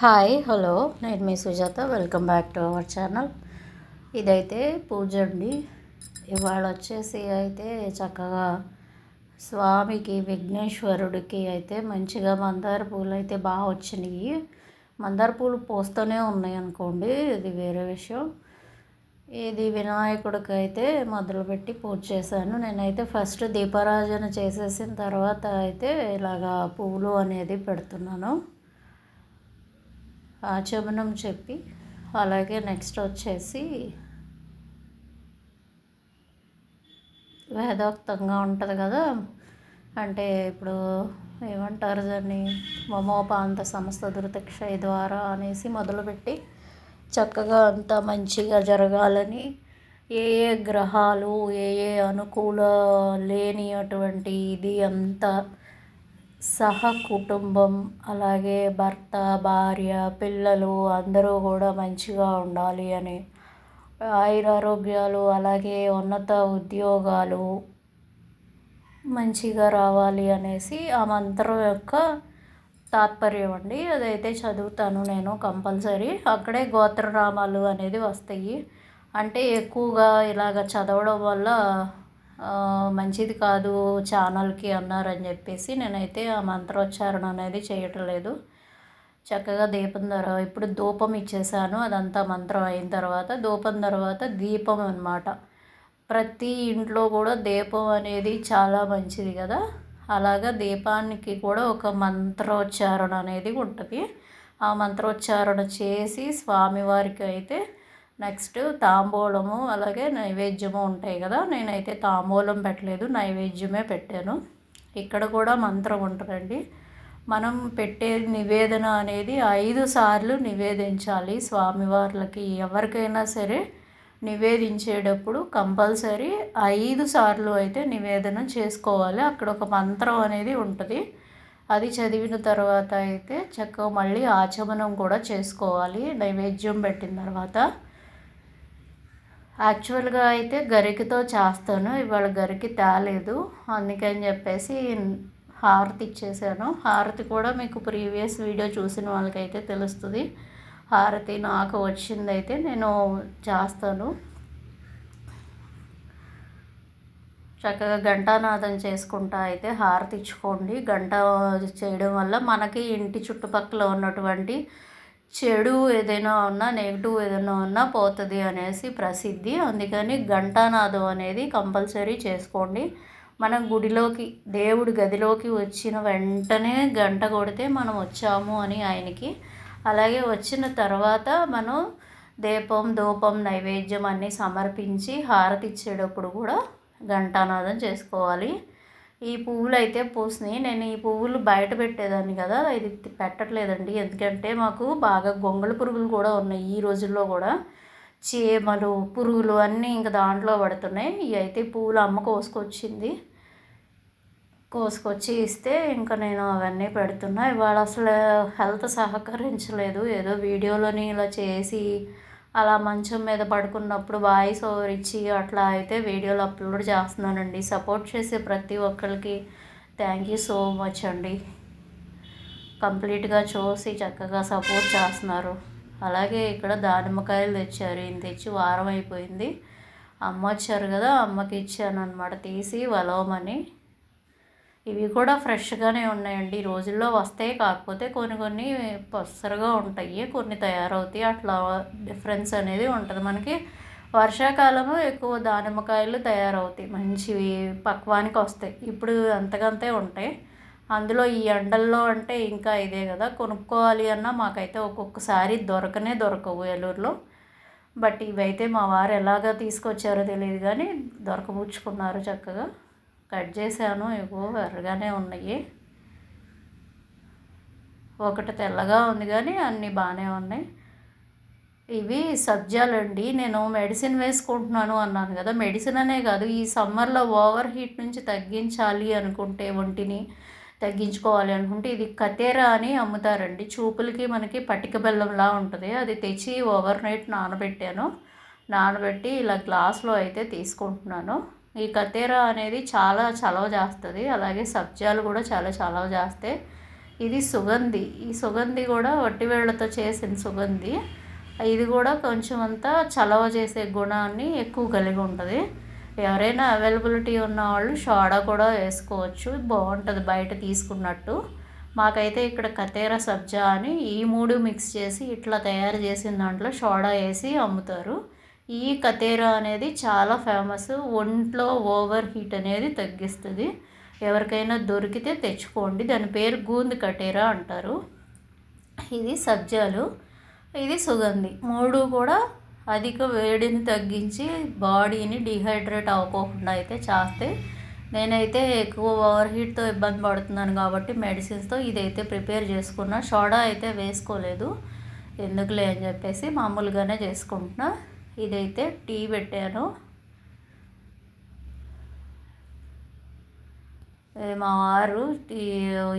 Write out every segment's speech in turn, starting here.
Hi hello నేను మీ Sujatha. Welcome back to our channel. ఇదైతే పూజ అండి. ఇవాళ వచ్చేసి అయితే చక్కగా స్వామికి విఘ్నేశ్వరుడికి అయితే మంచిగా మందార పూలు అయితే బాగా వచ్చినాయి. మందార పూలు పోస్తూనే ఉన్నాయి అనుకోండి, ఇది వేరే విషయం. ఇది వినాయకుడికి అయితే మొదలుపెట్టి పూజ చేశాను. నేనైతే ఫస్ట్ దీపారాజన చేసేసిన తర్వాత అయితే ఇలాగా పువ్వులు అనేది పెడుతున్నాను, ఆచమనం చెప్పి. అలాగే నెక్స్ట్ వచ్చేసి వేదోక్తంగా ఉంటుంది కదా, అంటే ఇప్పుడు ఏమంటారు దాన్ని, మమోపాంత సమస్త దురితక్షయ ద్వారా అనేసి మొదలుపెట్టి చక్కగా అంతా మంచిగా జరగాలని, ఏ ఏ గ్రహాలు ఏ ఏ అనుకూల లేని అటువంటి ఇది అంతా సహ కుటుంబం, అలాగే భర్త భార్య పిల్లలు అందరూ కూడా మంచిగా ఉండాలి అని, ఆయురారోగ్యాలు అలాగే ఉన్నత ఉద్యోగాలు మంచిగా రావాలి అనేసి ఆ మంత్రం యొక్క తాత్పర్యం అండి. అదైతే చదువుతాను నేను కంపల్సరీ. అక్కడే గోత్రనామాలు అనేది వస్తాయి. అంటే ఎక్కువగా ఇలాగ చదవడం వల్ల మంచిది కాదు ఛానల్కి అన్నారని చెప్పేసి నేనైతే ఆ మంత్రోచ్చారణ అనేది చేయటం లేదు. చక్కగా దీపం ద్వారా ఇప్పుడు ధూపం ఇచ్చేసాను. అదంతా మంత్రం అయిన తర్వాత ధూపం తర్వాత దీపం అన్నమాట. ప్రతి ఇంట్లో కూడా దీపం అనేది చాలా మంచిది కదా, అలాగా దీపానికి కూడా ఒక మంత్రోచ్చారణ అనేది ఉంటుంది. ఆ మంత్రోచ్చారణ చేసి స్వామివారికి అయితే నెక్స్ట్ తాంబూలము అలాగే నైవేద్యము ఉంటాయి కదా, నేనైతే తాంబూలం పెట్టలేదు, నైవేద్యమే పెట్టాను. ఇక్కడ కూడా మంత్రం ఉంటుందండి. మనం పెట్టే నివేదన అనేది 5 సార్లు నివేదించాలి స్వామివార్లకి. ఎవరికైనా సరే నివేదించేటప్పుడు కంపల్సరీ 5 సార్లు అయితే నివేదన చేసుకోవాలి. అక్కడ ఒక మంత్రం అనేది ఉంటుంది. అది చదివిన తర్వాత అయితే చక్కగా మళ్ళీ ఆచమనం కూడా చేసుకోవాలి నైవేద్యం పెట్టిన తర్వాత. యాక్చువల్గా అయితే గరికతో చేస్తాను, ఇవాళ గరికి తేలేదు, అందుకని చెప్పేసి హారతి ఇచ్చేసాను. హారతి కూడా మీకు ప్రీవియస్ వీడియో చూసిన వాళ్ళకైతే తెలుస్తుంది. హారతి నాకు వచ్చిందైతే నేను చేస్తాను. చక్కగా ఘంటానాదం చేసుకుంటా అయితే హారతి ఇచ్చుకోండి. గంట చేయడం వల్ల మనకి ఇంటి చుట్టుపక్కల ఉన్నటువంటి చెడు ఏదైనా ఉన్నా నెగిటివ్ ఏదైనా ఉన్నా పోతుంది అనేసి ప్రసిద్ధి. అందుకని ఘంటానాదం అనేది కంపల్సరీ చేసుకోండి. మనం గుడిలోకి దేవుడి గదిలోకి వచ్చిన వెంటనే గంట కొడితే మనం వచ్చాము అని ఆయనకి. అలాగే వచ్చిన తర్వాత మనం దీపం ధూపం నైవేద్యం అన్నీ సమర్పించి హారతి ఇచ్చేటప్పుడు కూడా ఘంటానాదం చేసుకోవాలి. ఈ పువ్వులు అయితే పూసినాయి. నేను ఈ పువ్వులు బయట పెట్టేదాన్ని కదా, ఇది పెట్టట్లేదండి. ఎందుకంటే మాకు బాగా గొంగళి పురుగులు కూడా ఉన్నాయి ఈ రోజుల్లో కూడా. చీమలు పురుగులు అన్నీ ఇంకా దాంట్లో పడుతున్నాయి. ఇవి అయితే పువ్వులు అమ్మ కోసుకొచ్చి ఇస్తే ఇంకా నేను అవన్నీ పెడుతున్నా. ఇవాళ అసలు హెల్త్ సహకరించలేదు. ఏదో వీడియోలోని ఇలా చేసి అలా మంచం మీద పడుకున్నప్పుడు వాయిస్ ఓవర్ ఇచ్చి అట్లా అయితే వీడియోలు అప్లోడ్ చేస్తున్నానండి. సపోర్ట్ చేసే ప్రతి ఒక్కరికి థ్యాంక్ యూ సో మచ్ అండి. కంప్లీట్గా చూసి చక్కగా సపోర్ట్ చేస్తున్నారు. అలాగే ఇక్కడ దానిమ్మకాయలు తెచ్చారు. ఈయన తెచ్చి వారం అయిపోయింది. అమ్మ వచ్చారు కదా, అమ్మకి ఇచ్చాను అనమాట తీసి వలవమని. ఇవి కూడా ఫ్రెష్గానే ఉన్నాయండి. ఈ రోజుల్లో వస్తాయి, కాకపోతే కొన్ని పసరుగా ఉంటాయి, కొన్ని తయారవుతాయి, అట్లా డిఫరెన్స్ అనేది ఉంటుంది మనకి. వర్షాకాలము ఎక్కువ దానిమ్మకాయలు తయారవుతాయి, మంచివి పక్వానికి వస్తాయి. ఇప్పుడు అంతకంతే ఉంటాయి. అందులో ఈ ఎండల్లో అంటే ఇంకా ఇదే కదా, కొనుక్కోవాలి అన్నా మాకైతే ఒక్కొక్కసారి దొరకవు ఏలూరులో. బట్ ఇవైతే మా వారు ఎలాగ తీసుకొచ్చారో తెలియదు కానీ దొరకబుచ్చుకున్నారు. చక్కగా కట్ చేశాను. ఇగో ఎర్రగానే ఉన్నాయి, ఒకటి తెల్లగా ఉంది కానీ అన్నీ బాగానే ఉన్నాయి. ఇవి సబ్జాలండి. నేను మెడిసిన్ వేసుకుంటున్నాను అన్నాను కదా, మెడిసిన్ అనే కాదు, ఈ సమ్మర్లో ఓవర్ హీట్ నుంచి తగ్గించాలి అనుకుంటే, ఒంటిని తగ్గించుకోవాలి అనుకుంటే ఇది కతేరా అని అమ్ముతారండి. చూపులకి మనకి పటిక బెల్లంలా ఉంటుంది. అది తెచ్చి ఓవర్ నైట్ నానబెట్టి ఇలా గ్లాస్లో అయితే తీసుకుంటున్నాను. ఈ కతేరా అనేది చాలా చలవ చేస్తుంది. అలాగే సబ్జాలు కూడా చాలా చలవ చేస్తాయి. ఇది సుగంధి. ఈ సుగంధి కూడా వట్టివేళ్ళతో చేసిన సుగంధి. ఇది కూడా కొంచెం అంతా చలవ చేసే గుణాన్ని ఎక్కువ కలిగి ఉంటుంది. ఎవరైనా అవైలబిలిటీ ఉన్న వాళ్ళు సోడా కూడా వేసుకోవచ్చు, బాగుంటుంది బయట తీసుకున్నట్టు. మాకైతే ఇక్కడ కతేరా సబ్జా అని ఈ 3 మిక్స్ చేసి ఇట్లా తయారు చేసిన దాంట్లో సోడా వేసి అమ్ముతారు. ఈ కతేరా అనేది చాలా ఫేమస్. ఒంట్లో ఓవర్ హీట్ అనేది తగ్గిస్తుంది. ఎవరికైనా దొరికితే తెచ్చుకోండి. దాని పేరు గూంద్ కటేరా అంటారు. ఇది సబ్జాలు, ఇది సుగంధి. 3 కూడా అధిక వేడిని తగ్గించి బాడీని డిహైడ్రేట్ అవ్వకోకుండా అయితే చేస్తే, నేనైతే ఎక్కువ ఓవర్ హీట్తో ఇబ్బంది పడుతున్నాను కాబట్టి మెడిసిన్స్తో ఇదైతే ప్రిపేర్ చేసుకున్నా. సోడా అయితే వేసుకోలేదు, ఎందుకులే అని చెప్పేసి మామూలుగానే చేసుకుంటున్నా. ఇదైతే టీ పెట్టాను. మా వారు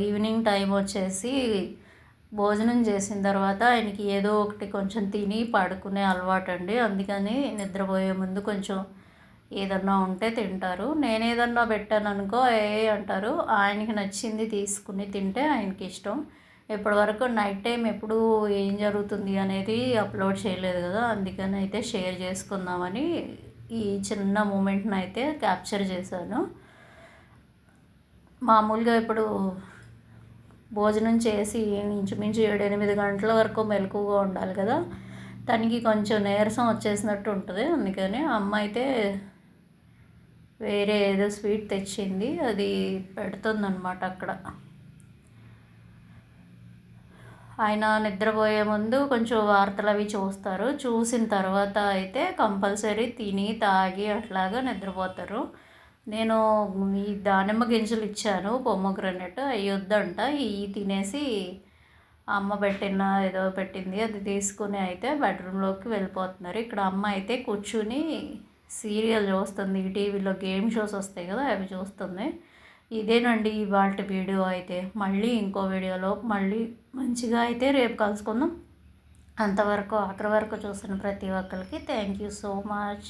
ఈవినింగ్ టైం వచ్చేసి భోజనం చేసిన తర్వాత ఆయనకి ఏదో ఒకటి కొంచెం తిని పడుకునే అలవాటు అండి. అందుకని నిద్రపోయే ముందు కొంచెం ఏదన్నా ఉంటే తింటారు. నేను ఏదన్నా పెట్టాను అనుకో అంటారు. ఆయనకి నచ్చింది తీసుకుని తింటే ఆయనకి ఇష్టం. ఇప్పటివరకు నైట్ టైం ఎప్పుడు ఏం జరుగుతుంది అనేది అప్లోడ్ చేయలేదు కదా, అందుకని అయితే షేర్ చేసుకుందామని ఈ చిన్న మూమెంట్ని అయితే క్యాప్చర్ చేశాను. మామూలుగా ఇప్పుడు భోజనం చేసి ఇంచుమించు 7-8 గంటల వరకు మెలకువగా ఉండాలి కదా, తనకి కొంచెం నీరసం వచ్చేసినట్టు ఉంటుంది. అందుకని అమ్మ అయితే వేరే ఏదో స్వీట్ తెచ్చింది, అది పెడుతుందన్నమాట అక్కడ. ఆయన నిద్రపోయే ముందు కొంచెం వార్తలు అవి చూస్తారు. చూసిన తర్వాత అయితే కంపల్సరీ తిని తాగి అట్లాగా నిద్రపోతారు. నేను ఈ దానిమ్మ గింజలు ఇచ్చాను, పొమోగ్రనేట్, అవి వద్దంట. ఇవి తినేసి అమ్మ పెట్టిన ఏదో పెట్టింది అది తీసుకుని అయితే బెడ్రూమ్లోకి వెళ్ళిపోతున్నారు. ఇక్కడ అమ్మ అయితే కూర్చుని సీరియల్ చూస్తుంది. టీవీలో గేమ్ షోస్ వస్తాయి కదా, అవి చూస్తుంది. ఇదేనండి ఇవాల్టి వీడియో. అయితే మళ్ళీ ఇంకో వీడియోలో మళ్ళీ మంచిగా అయితే రేపు కలుసుకుందాం. అంతవరకు ఆఖరి వరకు చూసిన ప్రతి ఒక్కరికి థ్యాంక్ యూ సో మచ్.